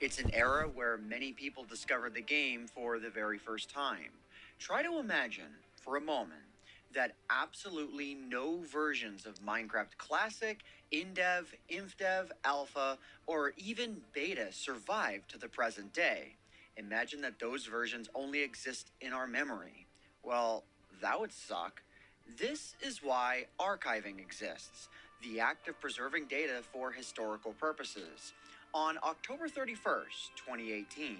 It's an era where many people discovered the game for the very first time. Try to imagine, for a moment, that absolutely no versions of Minecraft Classic, InDev, InfDev, Alpha, or even Beta survived to the present day. Imagine that those versions only exist in our memory. Well, that would suck. This is why archiving exists, the act of preserving data for historical purposes. On October 31st, 2018,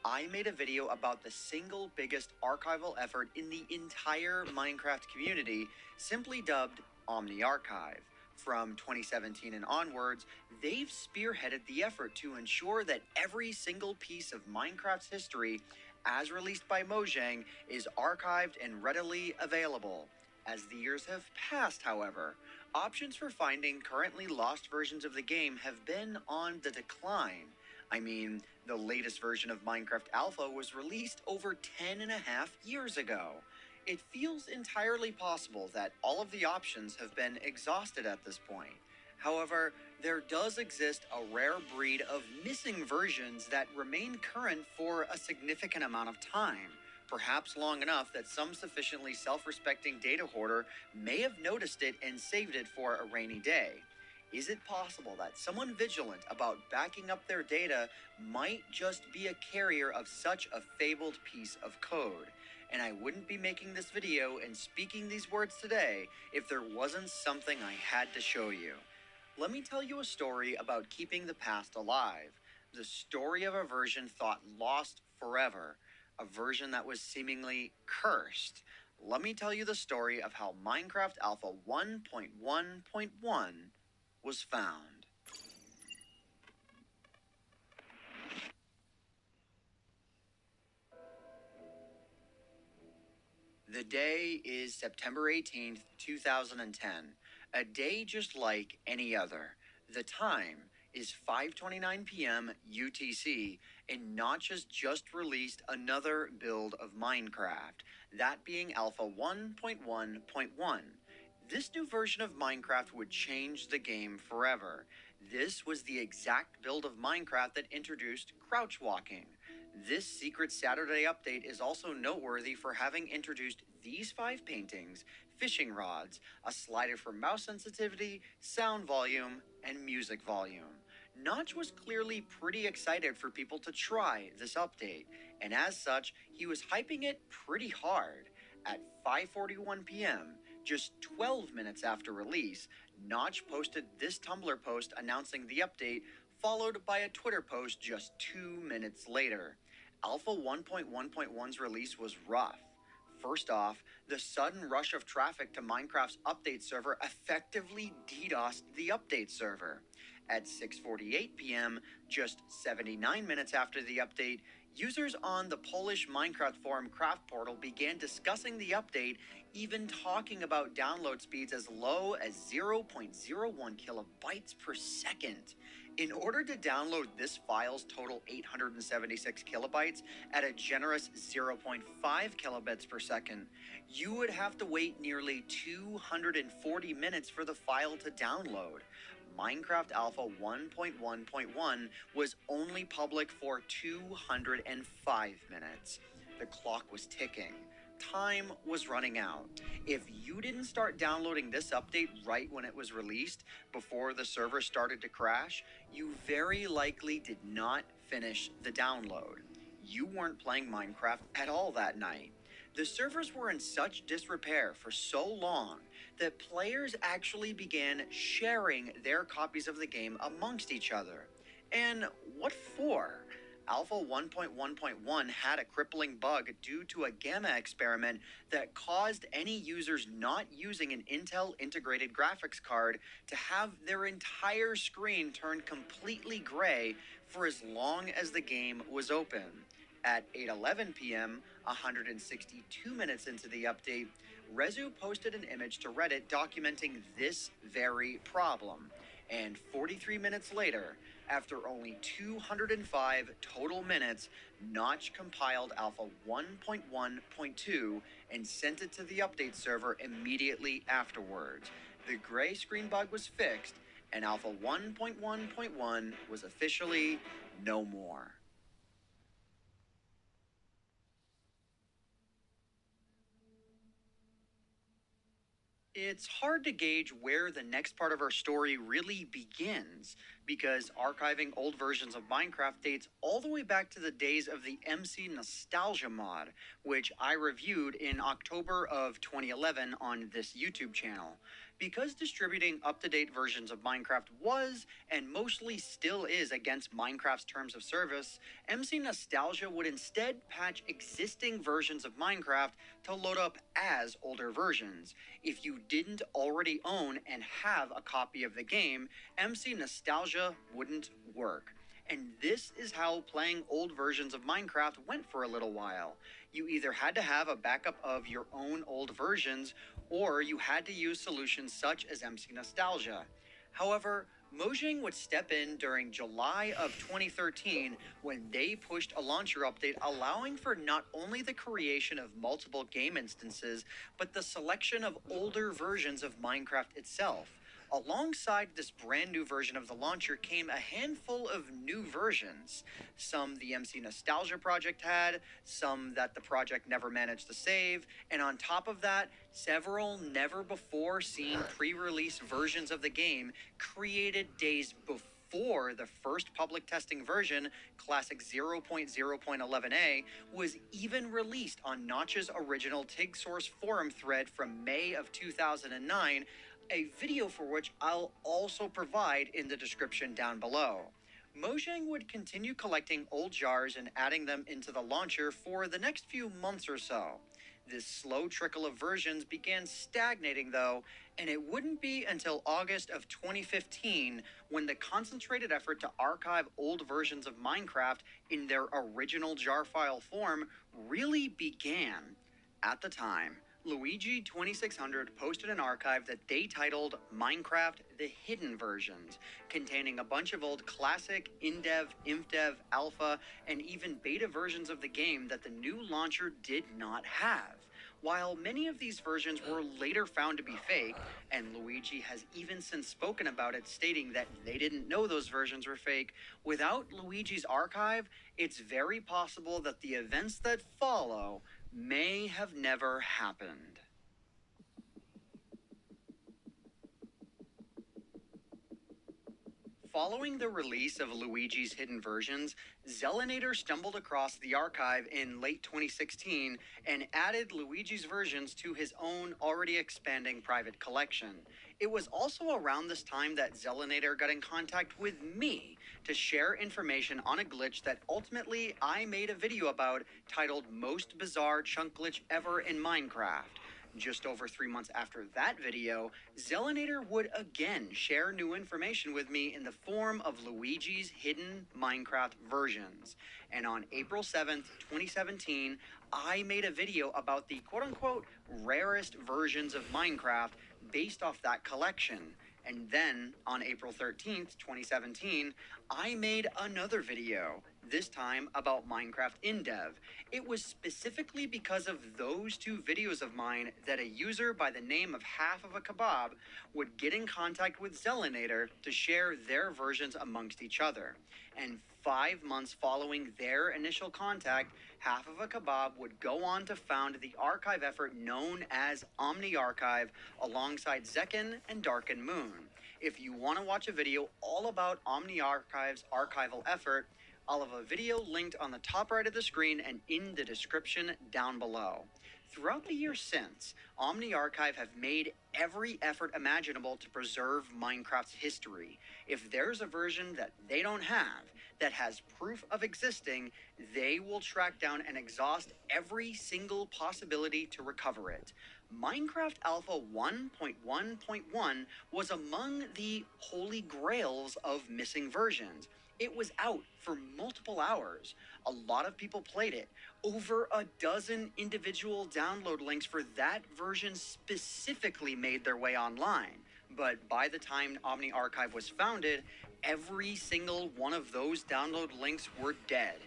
I made a video about the single biggest archival effort in the entire Minecraft community, simply dubbed OmniArchive. From 2017 and onwards, they've spearheaded the effort to ensure that every single piece of Minecraft's history, as released by Mojang, is archived and readily available. As the years have passed, however, options for finding currently lost versions of the game have been on the decline. I mean, the latest version of Minecraft Alpha was released over 10 and a half years ago. It feels entirely possible that all of the options have been exhausted at this point. However, there does exist a rare breed of missing versions that remain current for a significant amount of time, perhaps long enough that some sufficiently self-respecting data hoarder may have noticed it and saved it for a rainy day. Is it possible that someone vigilant about backing up their data might just be a carrier of such a fabled piece of code? And I wouldn't be making this video and speaking these words today if there wasn't something I had to show you. Let me tell you a story about keeping the past alive. The story of a version thought lost forever. A version that was seemingly cursed. Let me tell you the story of how Minecraft Alpha 1.1.1 was found. The day is September 18th, 2010, a day just like any other. The time is 5:29 p.m. UTC, and Notch has just released another build of Minecraft, that being Alpha 1.1.1. This new version of Minecraft would change the game forever. This was the exact build of Minecraft that introduced crouch walking. This Secret Saturday update is also noteworthy for having introduced these 5 paintings, fishing rods, a slider for mouse sensitivity, sound volume, and music volume. Notch was clearly pretty excited for people to try this update, and as such, he was hyping it pretty hard. At 5:41 p.m., just 12 minutes after release, Notch posted this Tumblr post announcing the update, followed by a Twitter post just 2 minutes later. Alpha 1.1.1's release was rough. First off, the sudden rush of traffic to Minecraft's update server effectively DDoSed the update server. At 6:48 p.m., just 79 minutes after the update, users on the Polish Minecraft forum Craft Portal began discussing the update, even talking about download speeds as low as 0.01 kilobytes per second. In order to download this file's total 876 kilobytes at a generous 0.5 kilobits per second, you would have to wait nearly 240 minutes for the file to download. Minecraft Alpha 1.1.1 was only public for 205 minutes. The clock was ticking. Time was running out. If you didn't start downloading this update right when it was released, before the server started to crash, you very likely did not finish the download. You weren't playing Minecraft at all that night. The servers were in such disrepair for so long that players actually began sharing their copies of the game amongst each other. And what for? Alpha 1.1.1 had a crippling bug due to a gamma experiment that caused any users not using an Intel integrated graphics card to have their entire screen turn completely gray for as long as the game was open. At 8:11 p.m., 162 minutes into the update, Rezu posted an image to Reddit documenting this very problem. And 43 minutes later, after only 205 total minutes, Notch compiled Alpha 1.1.2 and sent it to the update server immediately afterwards. The gray screen bug was fixed, and Alpha 1.1.1 was officially no more. It's hard to gauge where the next part of our story really begins, because archiving old versions of Minecraft dates all the way back to the days of the MC Nostalgia mod, which I reviewed in October of 2011 on this YouTube channel. Because distributing up-to-date versions of Minecraft was, and mostly still is, against Minecraft's terms of service, MC Nostalgia would instead patch existing versions of Minecraft to load up as older versions. If you didn't already own and have a copy of the game, MC Nostalgia wouldn't work. And this is how playing old versions of Minecraft went for a little while. You either had to have a backup of your own old versions, or you had to use solutions such as MC Nostalgia. However, Mojang would step in during July of 2013 when they pushed a launcher update allowing for not only the creation of multiple game instances, but the selection of older versions of Minecraft itself. Alongside this brand new version of the launcher came a handful of new versions. Some the MC Nostalgia project had, some that the project never managed to save, and on top of that, several never before seen pre-release versions of the game created days before the first public testing version, Classic 0.0.11a, was even released on Notch's original TigSource forum thread from May of 2009, a video for which I'll also provide in the description down below. Mojang would continue collecting old jars and adding them into the launcher for the next few months or so. This slow trickle of versions began stagnating though, and it wouldn't be until August of 2015 when the concentrated effort to archive old versions of Minecraft in their original jar file form really began. At the time, Luigi2600 posted an archive that they titled Minecraft The Hidden Versions, containing a bunch of old classic, in-dev, inf-dev, alpha, and even beta versions of the game that the new launcher did not have. While many of these versions were later found to be fake, and Luigi has even since spoken about it, stating that they didn't know those versions were fake, without Luigi's archive, it's very possible that the events that follow may have never happened. Following the release of Luigi's Hidden Versions, Zelinator stumbled across the archive in late 2016 and added Luigi's versions to his own already expanding private collection. It was also around this time that Zelinator got in contact with me to share information on a glitch that ultimately I made a video about titled Most Bizarre Chunk Glitch Ever in Minecraft. Just over 3 months after that video, Zelinator would again share new information with me in the form of Luigi's hidden Minecraft versions. And on April 7th, 2017, I made a video about the quote-unquote rarest versions of Minecraft based off that collection. And then, on April 13th, 2017, I made another video, this time about Minecraft InDev. It was specifically because of those two videos of mine that a user by the name of Half of a Kebab would get in contact with Zelinator to share their versions amongst each other. And 5 months following their initial contact, Half of a Kebab would go on to found the archive effort known as Omni Archive alongside Zekken and Darken Moon. If you want to watch a video all about Omni Archive's archival effort, I'll have a video linked on the top right of the screen and in the description down below. Throughout the years since, Omni Archive have made every effort imaginable to preserve Minecraft's history. If there's a version that they don't have, that has proof of existing, they will track down and exhaust every single possibility to recover it. Minecraft Alpha 1.1.1 was among the holy grails of missing versions. It was out for multiple hours. A lot of people played it. Over a dozen individual download links for that version specifically made their way online. But by the time Omni Archive was founded, every single one of those download links were dead.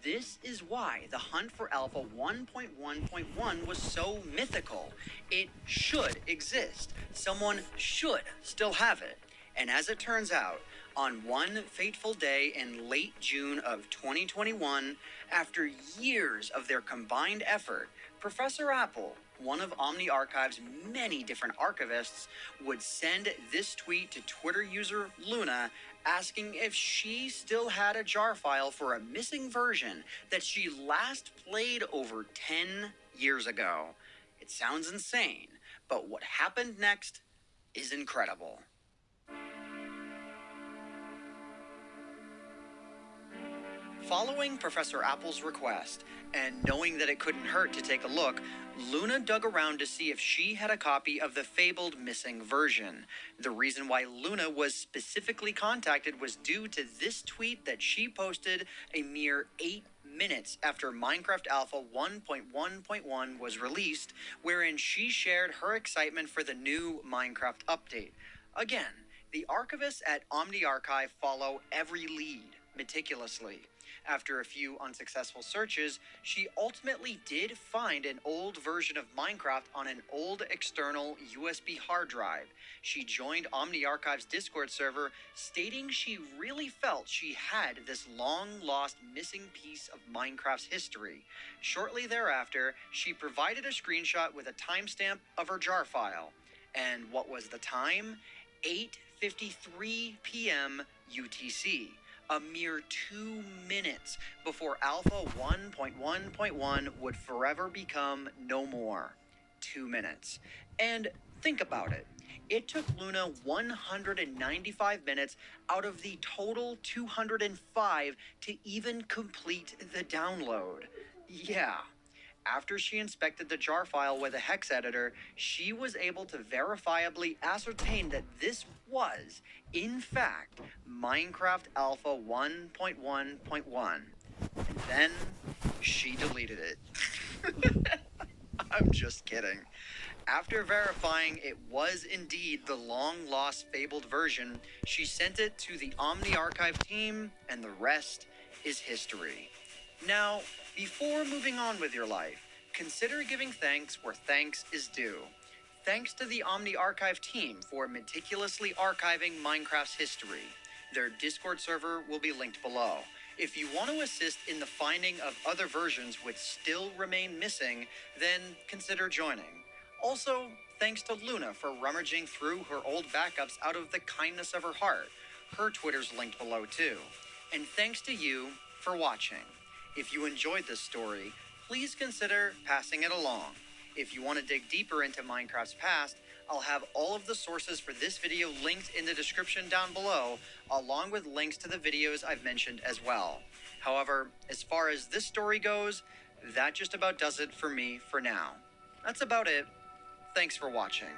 This is why the hunt for Alpha 1.1.1 was so mythical. It should exist. Someone should still have it. And as it turns out, on one fateful day in late June of 2021, after years of their combined effort, Professor Apple, one of OmniArchive's many different archivists, would send this tweet to Twitter user Luna asking if she still had a jar file for a missing version that she last played over 10 years ago. It sounds insane, but what happened next is incredible. Following Professor Apple's request, and knowing that it couldn't hurt to take a look, Luna dug around to see if she had a copy of the fabled missing version. The reason why Luna was specifically contacted was due to this tweet that she posted a mere 8 minutes after Minecraft Alpha 1.1.1 was released, wherein she shared her excitement for the new Minecraft update. Again, the archivists at OmniArchive follow every lead meticulously. After a few unsuccessful searches, she ultimately did find an old version of Minecraft on an old external USB hard drive. She joined OmniArchive's Discord server, stating she really felt she had this long-lost missing piece of Minecraft's history. Shortly thereafter, she provided a screenshot with a timestamp of her jar file. And what was the time? 8:53 p.m. UTC. A mere 2 minutes before Alpha 1.1.1 would forever become no more. 2 minutes. And think about it. It took Luna 195 minutes out of the total 205 to even complete the download. Yeah. After she inspected the jar file with a hex editor, she was able to verifiably ascertain that this was, in fact, Minecraft Alpha 1.1.1. And then she deleted it. I'm just kidding. After verifying it was indeed the long-lost fabled version, she sent it to the OmniArchive team, and the rest is history. Now, before moving on with your life, consider giving thanks where thanks is due. Thanks to the OmniArchive team for meticulously archiving Minecraft's history. Their Discord server will be linked below. If you want to assist in the finding of other versions which still remain missing, then consider joining. Also, thanks to Luna for rummaging through her old backups out of the kindness of her heart. Her Twitter's linked below too. And thanks to you for watching. If you enjoyed this story, please consider passing it along. If you want to dig deeper into Minecraft's past, I'll have all of the sources for this video linked in the description down below, along with links to the videos I've mentioned as well. However, as far as this story goes, that just about does it for me for now. That's about it. Thanks for watching.